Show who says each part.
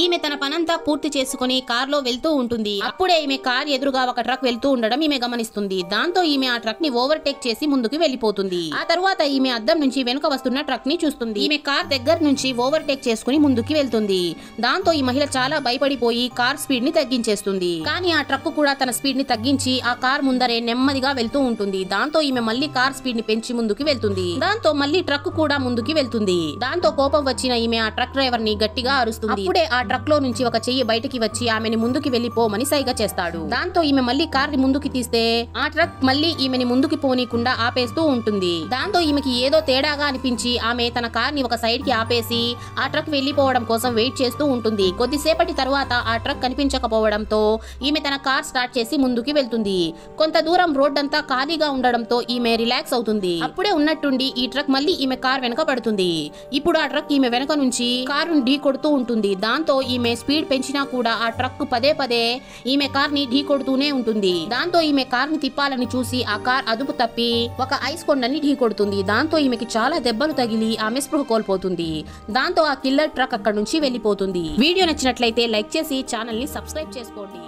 Speaker 1: ఈమె తన పనంతా పూర్తి చేసుకుని కారులో వెళ్తూ ఉంటుంది. అప్పుడే ఈమె కార్ ఎదురుగా ఒక ట్రక్ వెళ్తూ ఉండడం ఈమె గమనిస్తుంది. దాంతో ఈమె ఆ ట్రక్ ని ఓవర్టేక్ చేసి ముందుకు వెళ్లిపోతుంది. ఆ తర్వాత ఈమె అద్దం నుంచి వెనుక వస్తున్న ట్రక్ ని చూస్తుంది. ఈమె కార్ దగ్గర నుంచి ఓవర్టేక్ చేసుకుని ముందుకు వెళ్తుంది. దాంతో ఈ మహిళ చాలా భయపడిపోయి కార్ స్పీడ్ ని తగ్గించేస్తుంది. కానీ ఆ ట్రక్ కూడా తన స్పీడ్ ని తగ్గించి ఆ కార్ ముందరే నెమ్మదిగా వెళ్తూ ఉంటుంది. దాంతో ఈమె మళ్ళీ కార్ స్పీడ్ ని పెంచి ముందుకు వెళ్తుంది. దాంతో మళ్ళీ ట్రక్ కూడా ముందుకు వెళ్తుంది. దాంతో కోపం వచ్చిన ఈమె ఆ ట్రక్ డ్రైవర్ ని గట్టిగా అరుస్తుంది. అప్పుడే ఆ ట్రక్ లో నుంచి ఒక చెయ్యి బయటికి వచ్చి ఆమెని ముందుకి వెళ్లిపోమని సైగ చేస్తాడు. దాంతో ఈమె మళ్ళీ కార్ ని ముందుకి తీస్తే ఆ ట్రక్ మళ్ళీ ఈమెని ముందుకి పోనీకుండా ఆపేస్తూ ఉంటుంది. దాంతో ఈమెకి ఏదో తేడాగా అనిపించి ఆమె తన కార్ ని ఒక సైడ్ కి ఆపేసి ఆ ట్రక్ వెళ్లిపోవడం కోసం వెయిట్ చేస్తూ ఉంటుంది. కొద్దిసేపటి తర్వాత ఆ ట్రక్ కనిపించకపోవడంతో ఈమె తన కార్ స్టార్ట్ చేసి ముందుకి వెళ్తుంది. కొంత దూరం రోడ్డంతా ఖాళీగా ఉండడంతో ఈమె రిలాక్స్ అవుతుంది. అప్పుడే ఉన్నట్టుండి ఈ ట్రక్ మళ్ళీ ఈమె కార్ వెనక పడుతుంది. ఇప్పుడు ఆ ట్రక్ ఈమె వెనక నుంచి కారును ఢీ కొడుతూ ఉంటుంది. దాంతో ఈమె స్పీడ్ పెంచినా కూడా ఆ ట్రక్ పదే పదే ఈమె కార్ ని ఢీ కొడుతూనే ఉంటుంది. దాంతో ఈమె కార్ ని తిప్పాలని చూసి ఆ కార్ అదుపు తప్పి ఒక ఐస్ కొండని ఢీ కొడుతుంది. దాంతో ఈమెకి చాలా దెబ్బలు తగిలి ఆమె స్పృహ కోల్పోతుంది. దాంతో ఆ కిల్లర్ ట్రక్ అక్కడ నుంచి వెళ్లిపోతుంది. వీడియో నచ్చినట్లయితే లైక్ చేసి ఛానల్ ని సబ్స్క్రైబ్ చేసుకోండి.